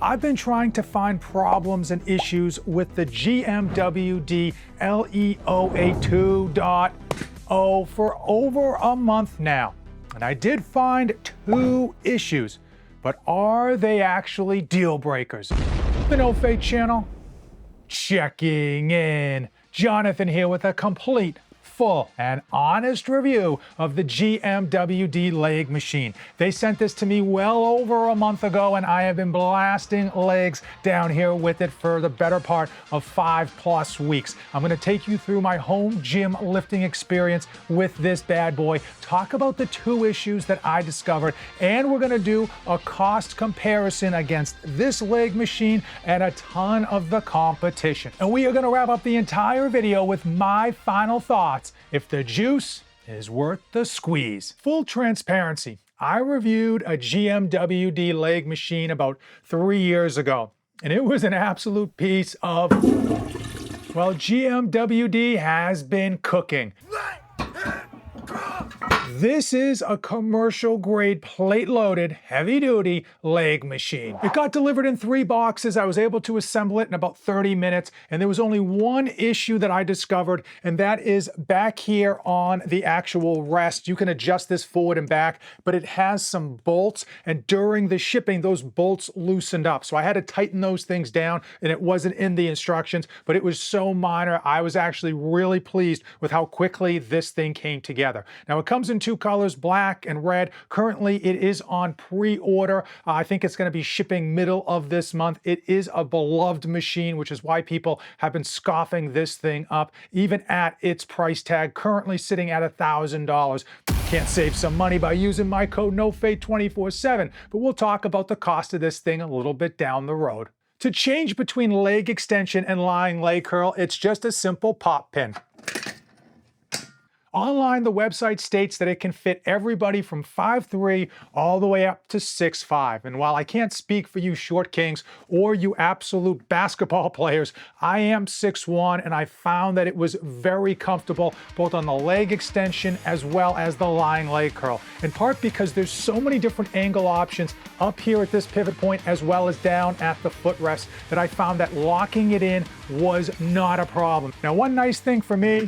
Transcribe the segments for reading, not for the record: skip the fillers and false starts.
I've been trying to find problems and issues with the GMWD LE08 2.0 for over a month now. And I did find 2 issues, but are they actually deal breakers? The No Fate channel, checking in. Jonathan here with a complete, full, and honest review of the GMWD leg machine. They sent this to me well over a month ago, and I have been blasting legs down here with it for the better part of 5+ weeks. I'm gonna take you through my home gym lifting experience with this bad boy, talk about the 2 issues that I discovered, and we're gonna do a cost comparison against this leg machine and a ton of the competition. And we are gonna wrap up the entire video with my final thoughts if the juice is worth the squeeze. Full transparency, I reviewed a GMWD leg machine about 3 years ago, and it was an absolute piece of, well, GMWD has been cooking. This is a commercial grade plate loaded heavy duty leg machine. It got delivered in 3 boxes. I was able to assemble it in about 30 minutes, and there was only one issue that I discovered, and that is back here on the actual rest. You can adjust this forward and back, but it has some bolts, and during the shipping those bolts loosened up. So I had to tighten those things down, and it wasn't in the instructions, but it was so minor. I was actually really pleased with how quickly this thing came together. Now it comes in 2 colors, black and red. Currently, it is on pre-order. I think it's going to be shipping middle of this month. It is a beloved machine, which is why people have been scoffing this thing up, even at its price tag, currently sitting at $1,000. Can't save some money by using my code NOFATE247, but we'll talk about the cost of this thing a little bit down the road. To change between leg extension and lying leg curl, it's just a simple pop pin. Online, the website states that it can fit everybody from 5'3" all the way up to 6'5". And while I can't speak for you short kings or you absolute basketball players, I am 6'1", and I found that it was very comfortable both on the leg extension as well as the lying leg curl. In part because there's so many different angle options up here at this pivot point as well as down at the footrest that I found that locking it in was not a problem. Now, one nice thing for me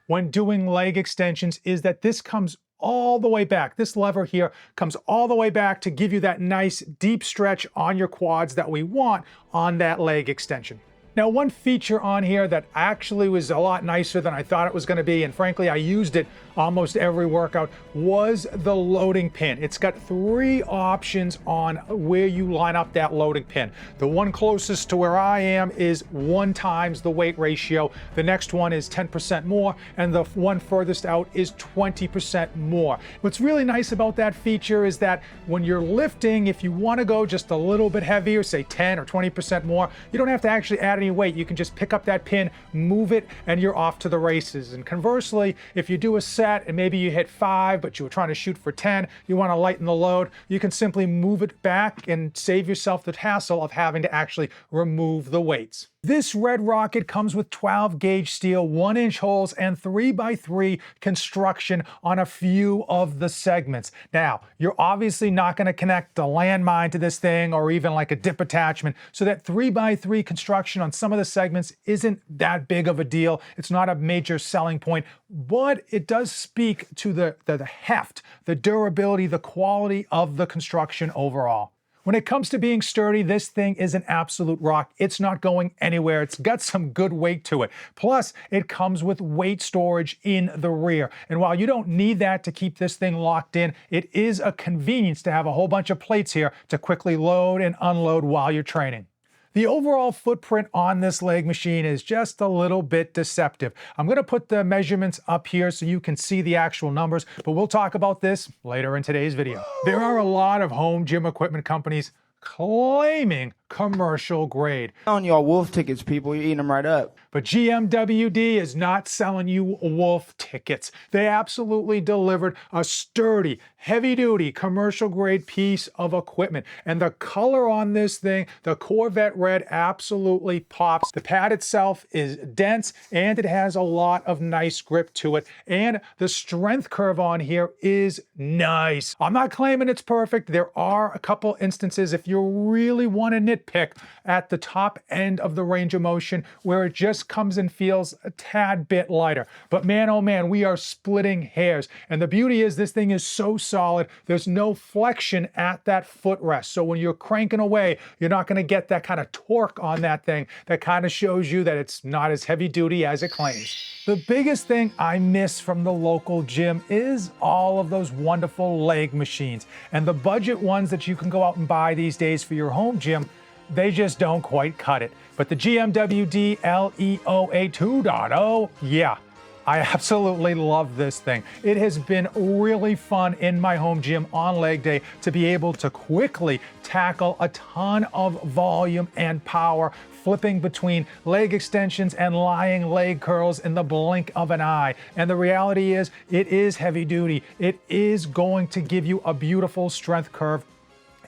when doing leg extensions is that this comes all the way back. This lever here comes all the way back to give you that nice deep stretch on your quads that we want on that leg extension. Now, one feature on here that actually was a lot nicer than I thought it was going to be, and frankly I used it almost every workout, was the loading pin. It's got 3 options on where you line up that loading pin. The one closest to where I am is 1 times the weight ratio. The next one is 10% more, and the one furthest out is 20% more. What's really nice about that feature is that when you're lifting, if you want to go just a little bit heavier, say 10 or 20% more, you don't have to actually add any weight. You can just pick up that pin, move it, and you're off to the races. And conversely, if you do a set and maybe you hit 5, but you were trying to shoot for 10, you want to lighten the load, you can simply move it back and save yourself the hassle of having to actually remove the weights. This Red Rocket comes with 12 gauge steel, 1-inch holes, and 3x3 construction on a few of the segments. Now, you're obviously not going to connect a landmine to this thing or even like a dip attachment, so that 3x3 construction on some of the segments isn't that big of a deal. It's not a major selling point, but it does speak to the heft, the durability, the quality of the construction overall. When it comes to being sturdy, this thing is an absolute rock. It's not going anywhere. It's got some good weight to it. Plus, it comes with weight storage in the rear. And while you don't need that to keep this thing locked in, it is a convenience to have a whole bunch of plates here to quickly load and unload while you're training. The overall footprint on this leg machine is just a little bit deceptive. I'm going to put the measurements up here so you can see the actual numbers, but we'll talk about this later in today's video. There are a lot of home gym equipment companies claiming commercial grade. On y'all wolf tickets, people, you're eating them right up. But GMWD is not selling you wolf tickets. They absolutely delivered a sturdy, heavy-duty, commercial-grade piece of equipment. And the color on this thing, the Corvette Red, absolutely pops. The pad itself is dense, and it has a lot of nice grip to it. And the strength curve on here is nice. I'm not claiming it's perfect. There are a couple instances, if you really want to nitpick, at the top end of the range of motion where it just comes and feels a tad bit lighter. But man, oh man, we are splitting hairs. And the beauty is this thing is so solid, there's no flexion at that footrest. So when you're cranking away, you're not going to get that kind of torque on that thing that kind of shows you that it's not as heavy duty as it claims. The biggest thing I miss from the local gym is all of those wonderful leg machines. And the budget ones that you can go out and buy these days for your home gym, they just don't quite cut it. But the GMWD LE08 2.0, yeah, I absolutely love this thing. It has been really fun in my home gym on leg day to be able to quickly tackle a ton of volume and power, flipping between leg extensions and lying leg curls in the blink of an eye. And the reality is, it is heavy duty. It is going to give you a beautiful strength curve,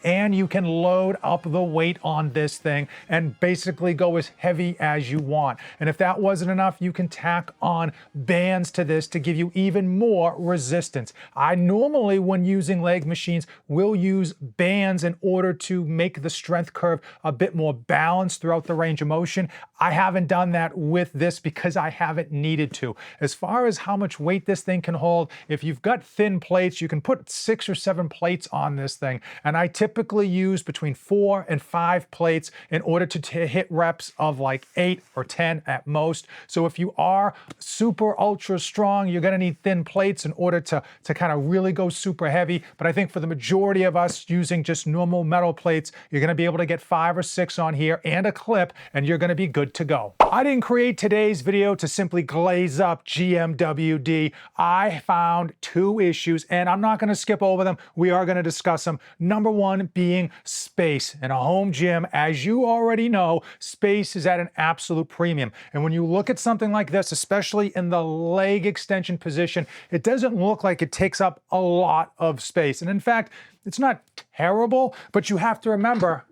and you can load up the weight on this thing and basically go as heavy as you want. And if that wasn't enough, you can tack on bands to this to give you even more resistance. I normally, when using leg machines, will use bands in order to make the strength curve a bit more balanced throughout the range of motion. I haven't done that with this because I haven't needed to. As far as how much weight this thing can hold, if you've got thin plates, you can put 6 or 7 plates on this thing. And I typically use between 4 and 5 plates in order to hit reps of like 8 or 10 at most. So if you are super ultra strong, you're gonna need thin plates in order to kind of really go super heavy. But I think for the majority of us using just normal metal plates, you're gonna be able to get 5 or 6 on here and a clip, and you're gonna be good to go. I didn't create today's video to simply glaze up GMWD. I found 2 issues, and I'm not gonna skip over them. We are gonna discuss them. Number 1 being space. In a home gym, as you already know, space is at an absolute premium. And when you look at something like this, especially in the leg extension position, it doesn't look like it takes up a lot of space. And in fact, it's not terrible, but you have to remember,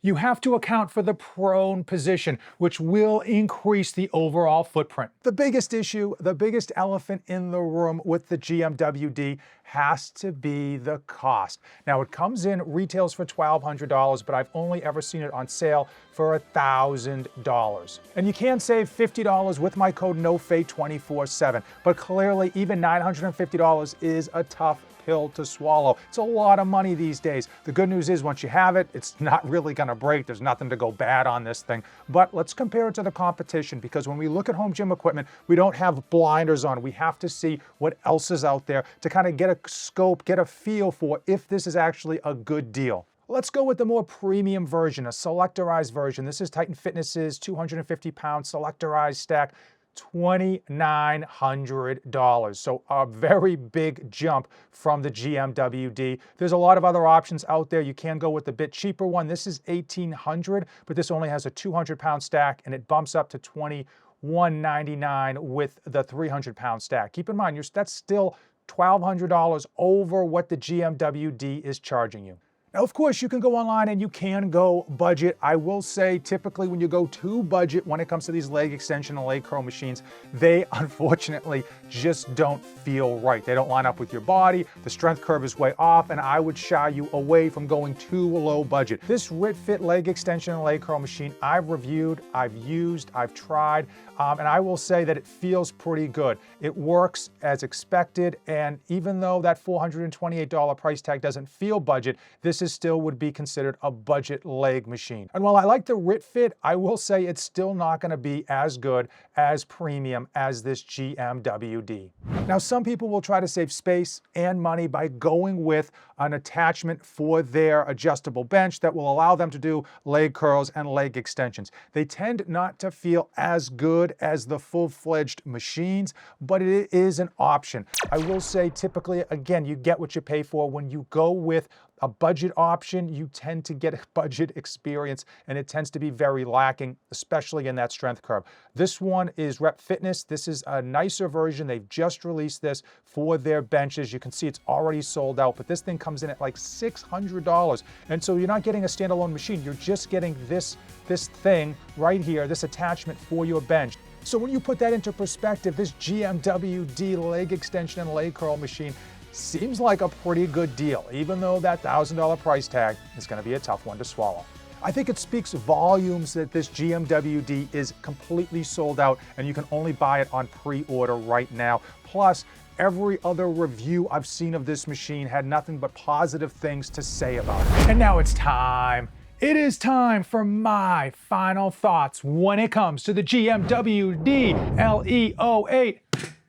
you have to account for the prone position, which will increase the overall footprint. The biggest issue, the biggest elephant in the room with the GMWD has to be the cost. Now, it comes in, retails for $1,200, but I've only ever seen it on sale for $1,000. And you can save $50 with my code NOFADE247, but clearly even $950 is a tough pill to swallow. It's a lot of money these days. The good news is once you have it, it's not really gonna break. There's nothing to go bad on this thing. But let's compare it to the competition, because when we look at home gym equipment, we don't have blinders on. We have to see what else is out there to kind of get a scope, get a feel for if this is actually a good deal. Let's go with the more premium version, a selectorized version. This is Titan Fitness's 250-pound selectorized stack, $2,900. So a very big jump from the GMWD. There's a lot of other options out there. You can go with the bit cheaper one. This is $1,800, but this only has a 200-pound stack, and it bumps up to $2,199 with the 300-pound stack. Keep in mind, that's still $1,200 over what the GMWD is charging you. Now, of course, you can go online and you can go budget. I will say, typically when you go to budget when it comes to these leg extension and leg curl machines, they unfortunately just don't feel right. They don't line up with your body. The strength curve is way off, and I would shy you away from going too low budget. This RitFit leg extension and leg curl machine, I've reviewed, I've used, I've tried, and I will say that it feels pretty good. It works as expected, and even though that $428 price tag doesn't feel budget, this is still would be considered a budget leg machine. And while I like the RitFit, I will say it's still not gonna be as good, as premium as this GMWD. Now, some people will try to save space and money by going with an attachment for their adjustable bench that will allow them to do leg curls and leg extensions. They tend not to feel as good as the full-fledged machines, but it is an option. I will say typically, again, you get what you pay for when you go with a budget option, you tend to get a budget experience, and it tends to be very lacking, especially in that strength curve. This one is Rep Fitness. This is a nicer version. They've just released this for their benches. You can see it's already sold out, but this thing comes in at like $600. And so you're not getting a standalone machine. You're just getting this thing right here, this attachment for your bench. So when you put that into perspective, this GMWD leg extension and leg curl machine seems like a pretty good deal, even though that $1,000 price tag is going to be a tough one to swallow. I think it speaks volumes that this GMWD is completely sold out and you can only buy it on pre-order right now. Plus, every other review I've seen of this machine had nothing but positive things to say about it. And now it's time. It is time for my final thoughts when it comes to the GMWD LE08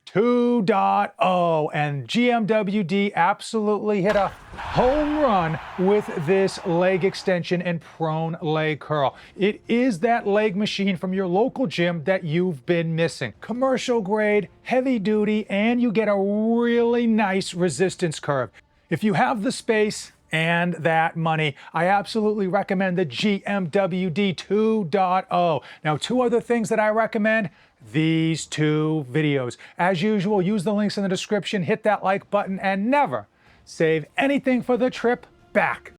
2.0. And GMWD absolutely hit a home run with this leg extension and prone leg curl. It is that leg machine from your local gym that you've been missing. Commercial grade, heavy duty, and you get a really nice resistance curve. If you have the space and that money, I absolutely recommend the GMWD 2.0. Now, two other things that I recommend: these two videos. As usual, use the links in the description, hit that like button, and never save anything for the trip back